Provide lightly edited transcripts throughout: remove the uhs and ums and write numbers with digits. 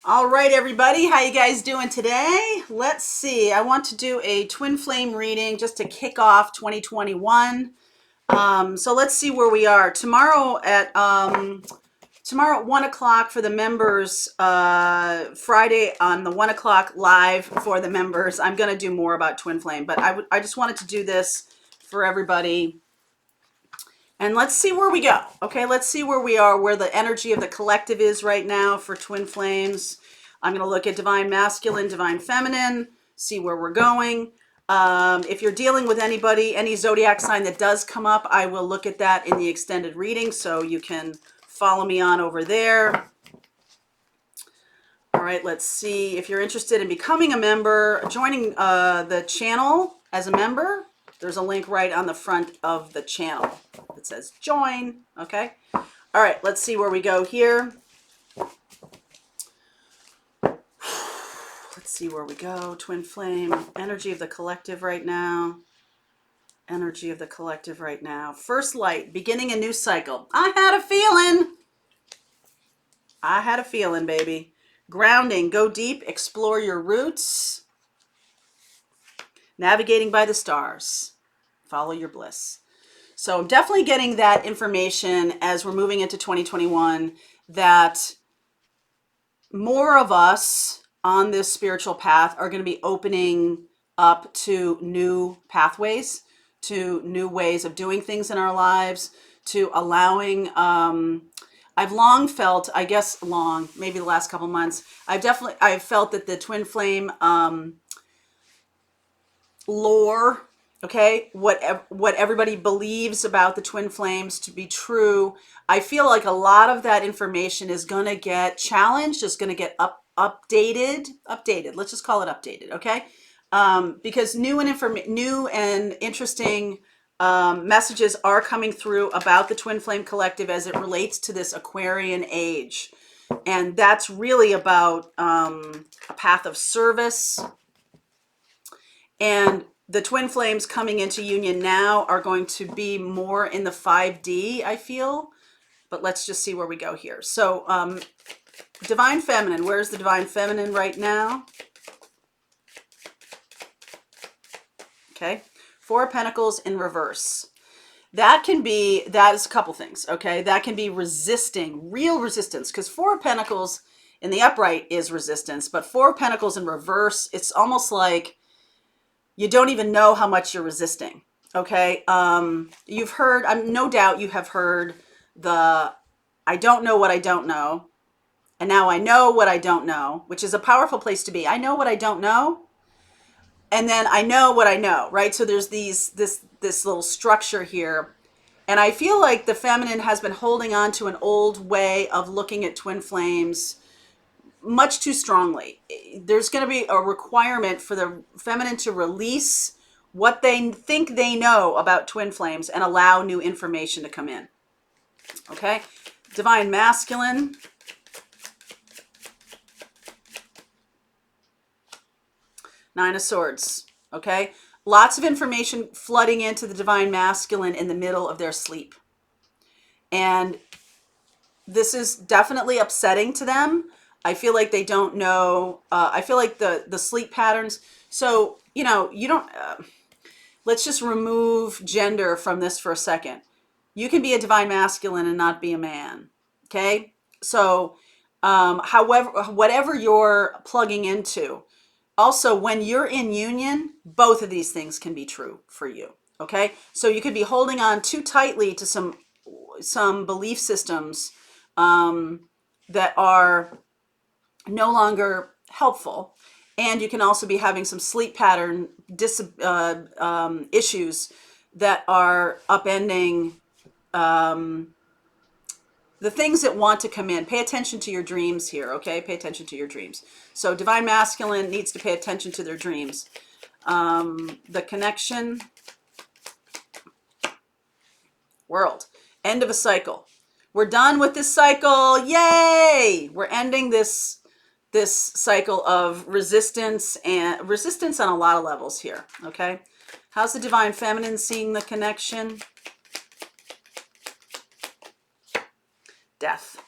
All right, everybody, how you guys doing today? Let's see. I want to do a twin flame reading just to kick off 2021. So let's see where we are tomorrow at 1 o'clock for the members. Friday on the 1 o'clock live for the members. I'm gonna do more about twin flame, but I just wanted to do this for everybody. And let's see where we go. Okay, let's see where we are, where the energy of the collective is right now for twin flames. I'm going to look at divine masculine, divine feminine, see where we're going. If you're dealing with anybody, any zodiac sign that does come up, I will look at that in the extended reading, so you can follow me on over there. All right, let's see. If you're interested in becoming a member, joining the channel as a member, there's a link right on the front of the channel that says join. Okay. All right, let's see where we go here. Let's see where we go. Twin flame, energy of the collective right now. Energy of the collective right now. First light, beginning a new cycle. I had a feeling. I had a feeling, baby. Grounding, go deep, explore your roots. Navigating by the stars, follow your bliss. So I'm definitely getting that information as we're moving into 2021, that more of us on this spiritual path are going to be opening up to new pathways, to new ways of doing things in our lives, to allowing, I've long felt, I guess maybe the last couple months, I've felt that the twin flame, lore, okay, what everybody believes about the twin flames to be true, I feel like a lot of that information is going to get challenged, is going to get updated. Let's just call it updated, okay? Because new and interesting messages are coming through about the twin flame collective as it relates to this Aquarian age, and that's really about a path of service. And the twin flames coming into union now are going to be more in the 5D, I feel. But let's just see where we go here. So divine feminine, where's the divine feminine right now? Okay, Four of Pentacles in reverse. That is a couple things, okay? That can be resisting, real resistance, because Four of Pentacles in the upright is resistance, but Four of Pentacles in reverse, it's almost like you don't even know how much you're resisting, okay? You've heard, no doubt you have heard the, I don't know what I don't know, and now I know what I don't know, which is a powerful place to be. I know what I don't know, and then I know what I know, right? So there's this little structure here, and I feel like the feminine has been holding on to an old way of looking at twin flames much too strongly. There's going to be a requirement for the feminine to release what they think they know about twin flames and allow new information to come in. Okay? Divine masculine. Nine of Swords. Okay? Lots of information flooding into the divine masculine in the middle of their sleep. And this is definitely upsetting to them. I feel like they don't know. I feel like the sleep patterns. So, you don't, let's just remove gender from this for a second. You can be a divine masculine and not be a man. Okay. So, whatever you're plugging into, also when you're in union, both of these things can be true for you. Okay. So you could be holding on too tightly to some belief systems, that are no longer helpful, and you can also be having some sleep pattern issues that are upending the things that want to come in. Pay attention to your dreams here, okay? Pay attention to your dreams. So divine masculine needs to pay attention to their dreams. The connection, world, end of a cycle. We're done with this cycle. Yay! We're ending this cycle of resistance on a lot of levels here, okay? How's the divine feminine seeing the connection? Death.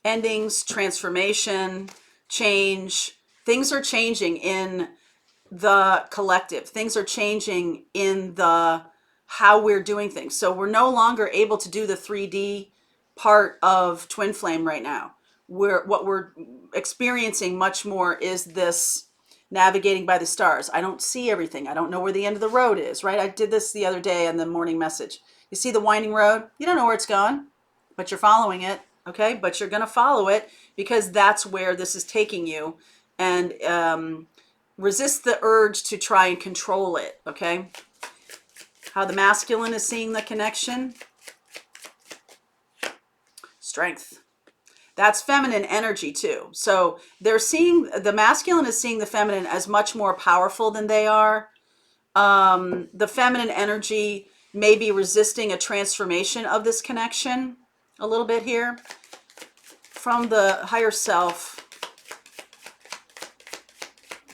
endings, transformation, change. Things are changing in the collective. Things are changing in the how we're doing things. So we're no longer able to do the 3D part of twin flame right now. What we're experiencing much more is this navigating by the stars. I don't see everything. I don't know where the end of the road is, right? I did this the other day on the morning message. You see the winding road? You don't know where it's going, but you're following it, okay? But you're going to follow it because that's where this is taking you. And resist the urge to try and control it, okay? How the masculine is seeing the connection. Strength. That's feminine energy too. So they're seeing, the masculine is seeing the feminine as much more powerful than they are. The feminine energy may be resisting a transformation of this connection a little bit here. From the higher self.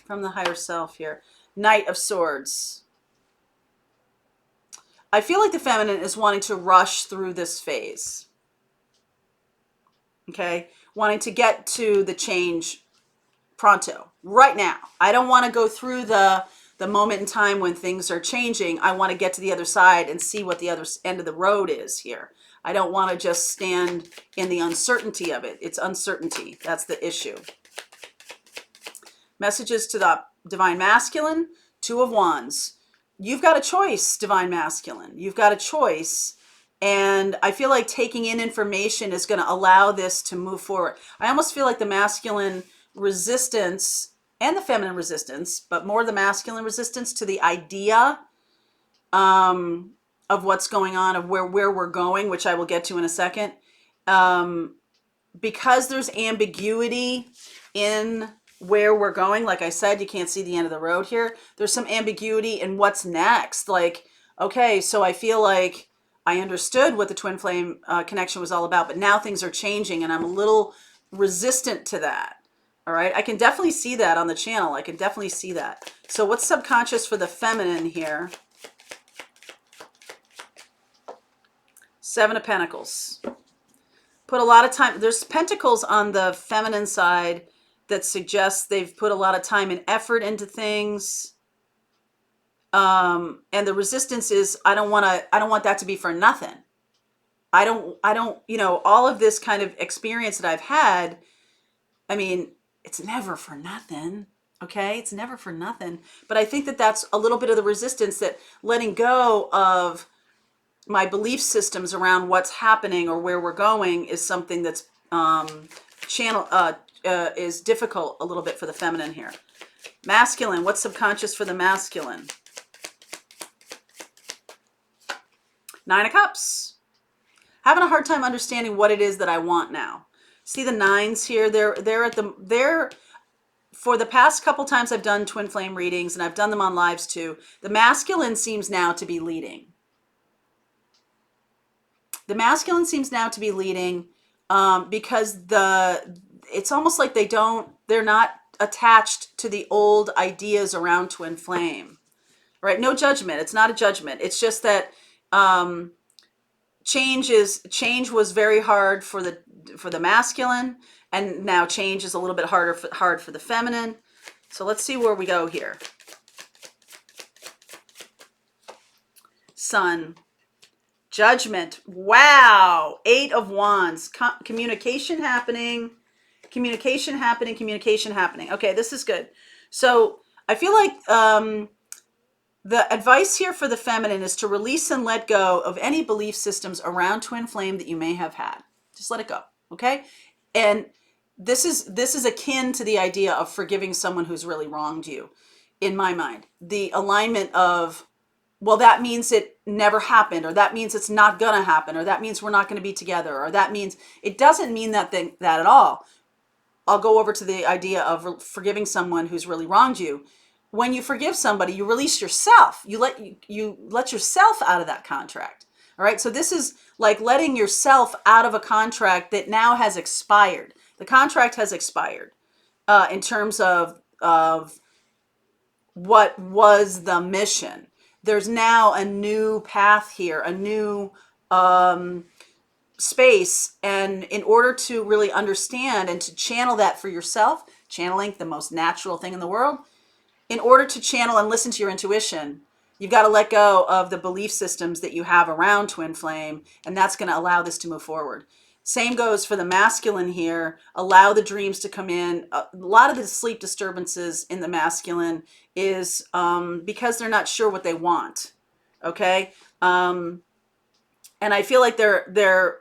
From the higher self here. Knight of Swords. I feel like the feminine is wanting to rush through this phase. Okay? Wanting to get to the change pronto, right now. I don't want to go through the moment in time when things are changing. I want to get to the other side and see what the other end of the road is here. I don't want to just stand in the uncertainty of it. It's uncertainty. That's the issue. Messages to the Divine Masculine, Two of Wands. You've got a choice, Divine Masculine. You've got a choice. And I feel like taking in information is going to allow this to move forward. I almost feel like the masculine resistance and the feminine resistance, but more the masculine resistance to the idea of what's going on, of where we're going, which I will get to in a second. Because there's ambiguity in where we're going, like I said, you can't see the end of the road here. There's some ambiguity in what's next. Like, okay, so I feel like I understood what the twin flame connection was all about, but now things are changing and I'm a little resistant to that. All right, I can definitely see that on the channel. I can definitely see that. So what's subconscious for the feminine here? Seven of Pentacles. Put a lot of time. There's pentacles on the feminine side that suggests they've put a lot of time and effort into things. And the resistance is, I don't want that to be for nothing. I don't, you know, all of this kind of experience that I've had, I mean, it's never for nothing. Okay. It's never for nothing. But I think that that's a little bit of the resistance, that letting go of my belief systems around what's happening or where we're going is something that's is difficult a little bit for the feminine here. Masculine, what's subconscious for the masculine? Nine of Cups. Having a hard time understanding what it is that I want now. See the nines here? They're for the past couple times I've done twin flame readings, and I've done them on lives too, the masculine seems now to be leading. The masculine seems now to be leading because it's almost like they're not attached to the old ideas around twin flame, right? No judgment. It's not a judgment. It's just that change was very hard for the masculine, and now change is a little bit hard for the feminine. So let's see where we go here. Sun. Judgment. Wow. Eight of Wands. Communication happening. Communication happening. Communication happening. Okay, this is good. So I feel like the advice here for the feminine is to release and let go of any belief systems around twin flame that you may have had. Just let it go. Okay. And this is akin to the idea of forgiving someone who's really wronged you. In my mind, the alignment of, well, that means it never happened, or that means it's not going to happen, or that means we're not going to be together, or that means, it doesn't mean that at all. I'll go over to the idea of forgiving someone who's really wronged you. When you forgive somebody, you release yourself. You let yourself out of that contract. All right. So this is like letting yourself out of a contract that now has expired. The contract has expired in terms of what was the mission. There's now a new path here, a new space, and in order to really understand and to channel that for yourself, channeling, the most natural thing in the world, in order to channel and listen to your intuition, you've got to let go of the belief systems that you have around twin flame, and that's going to allow this to move forward. Same goes for the masculine here. Allow the dreams to come in. A lot of the sleep disturbances in the masculine is because they're not sure what they want. Okay, and I feel like they're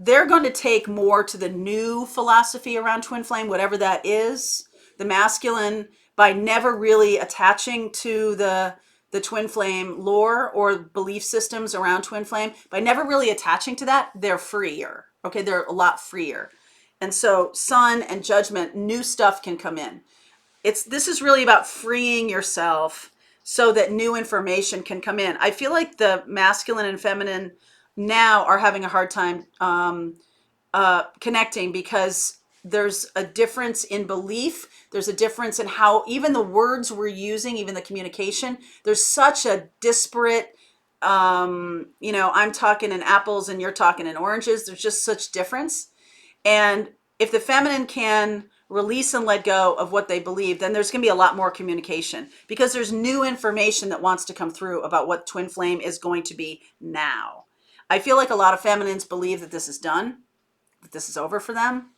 going to take more to the new philosophy around twin flame, whatever that is. The masculine, by never really attaching to the twin flame lore or belief systems around twin flame, by never really attaching to that, they're freer. Okay, they're a lot freer. And so sun and judgment, new stuff can come in. This is really about freeing yourself so that new information can come in. I feel like the masculine and feminine now are having a hard time connecting, because there's a difference in belief. There's a difference in how even the words we're using, even the communication, there's such a disparate, I'm talking in apples and you're talking in oranges. There's just such difference. And if the feminine can release and let go of what they believe, then there's going to be a lot more communication, because there's new information that wants to come through about what twin flame is going to be now. I feel like a lot of feminines believe that this is done, that this is over for them.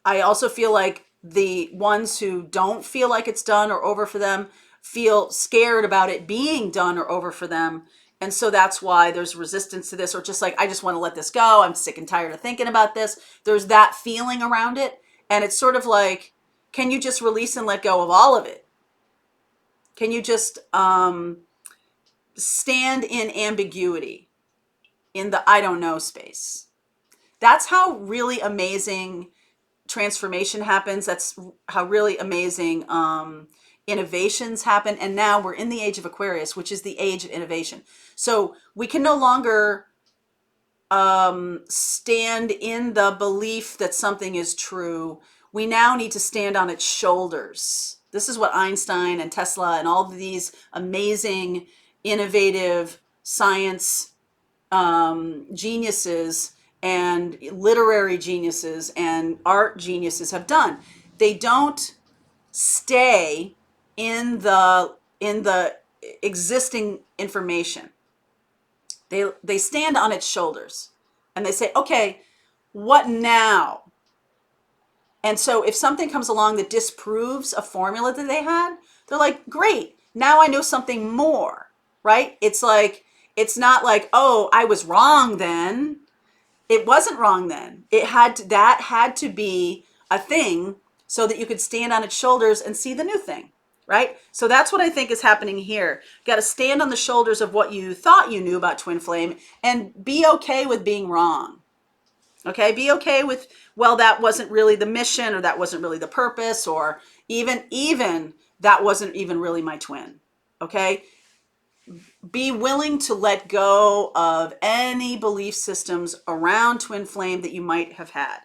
I also feel like the ones who don't feel like it's done or over for them feel scared about it being done or over for them. And so that's why there's resistance to this, or just like, I just want to let this go. I'm sick and tired of thinking about this. There's that feeling around it. And it's sort of like, can you just release and let go of all of it? Can you just stand in ambiguity, in the I don't know space? That's how really amazing transformation happens. That's how really amazing innovations happen. And now we're in the age of Aquarius, which is the age of innovation. So we can no longer stand in the belief that something is true. We now need to stand on its shoulders. This is what Einstein and Tesla and all of these amazing, innovative science geniuses and literary geniuses and art geniuses have done. They don't stay in the existing information. They stand on its shoulders and they say, okay, what now? And so if something comes along that disproves a formula that they had, they're like, great, now I know something more, right? It's like, it's not like, oh, I was wrong then. It wasn't wrong then. That had to be a thing so that you could stand on its shoulders and see the new thing, right? So that's what I think is happening here. You got to stand on the shoulders of what you thought you knew about twin flame and be okay with being wrong. Okay, be okay with, well, that wasn't really the mission, or that wasn't really the purpose, or even that wasn't even really my twin. Okay, be willing to let go of any belief systems around twin flame that you might have had.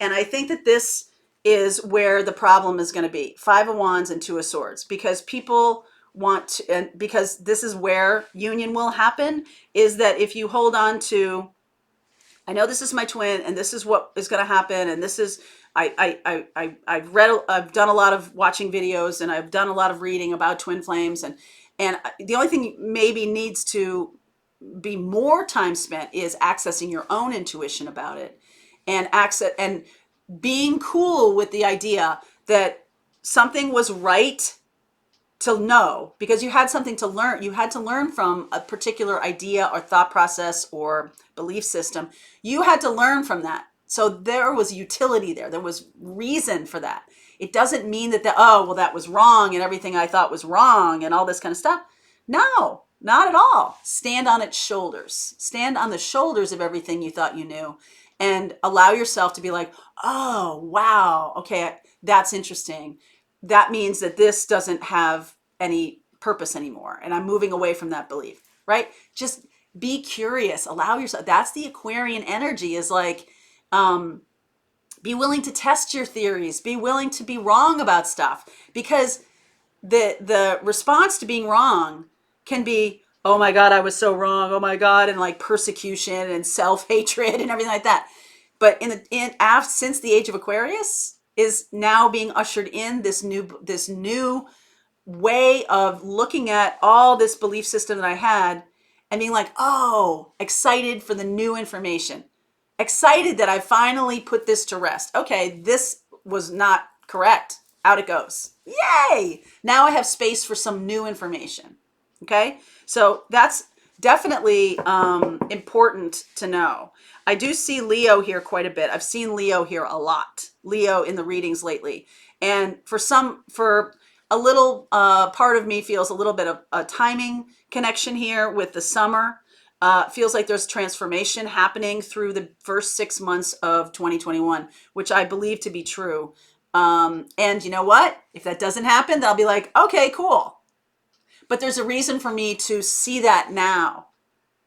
And I think that this is where the problem is going to be. 5 of Wands and 2 of Swords, because people want to, and because this is where union will happen, is that if you hold on to, I know this is my twin and this is what is going to happen, and this is, I've done a lot of watching videos, and I've done a lot of reading about twin flames, and the only thing maybe needs to be more time spent is accessing your own intuition about it, and being cool with the idea that something was right to know, because you had something to learn. You had to learn from a particular idea or thought process or belief system. You had to learn from that. So there was utility there. There was reason for that. It doesn't mean that that was wrong and everything I thought was wrong and all this kind of stuff. No, not at all. Stand on its shoulders. Stand on the shoulders of everything you thought you knew, and allow yourself to be like, oh, wow, okay, that's interesting. That means that this doesn't have any purpose anymore, and I'm moving away from that belief, right? Just be curious. Allow yourself. That's the Aquarian energy, is like, be willing to test your theories. Be willing to be wrong about stuff, because the response to being wrong can be, oh my God, I was so wrong. Oh my God. And like persecution and self-hatred and everything like that. But since the age of Aquarius is now being ushered in this new way of looking at all this belief system that I had and being like, oh, excited for the new information. Excited that I finally put this to rest. Okay, this was not correct. Out it goes. Yay! Now I have space for some new information. Okay, so that's definitely important to know. I do see Leo here quite a bit. I've seen Leo here a lot. Leo in the readings lately. And for a little part of me feels a little bit of a timing connection here with the summer. Feels like there's transformation happening through the first 6 months of 2021, which I believe to be true. And you know what? If that doesn't happen, then I'll be like, okay, cool. But there's a reason for me to see that now,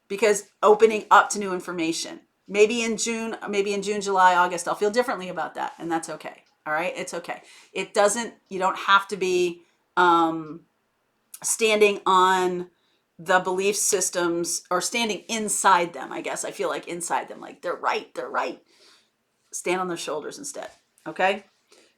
because opening up to new information. Maybe in June, July, August, I'll feel differently about that. And that's okay. All right. It's okay. You don't have to be standing on the belief systems or standing inside them. I guess I feel like inside them, like they're right. Stand on their shoulders instead. Okay.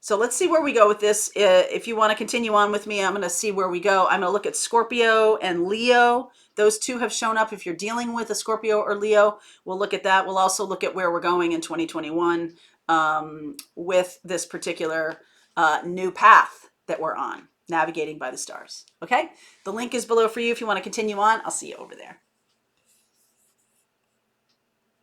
So let's see where we go with this. If you want to continue on with me, I'm going to see where we go. I'm going to look at Scorpio and Leo. Those two have shown up. If you're dealing with a Scorpio or Leo, we'll look at that. We'll also look at where we're going in 2021 with this particular new path that we're on, navigating by the stars. Okay? The link is below for you if you want to continue on. I'll see you over there.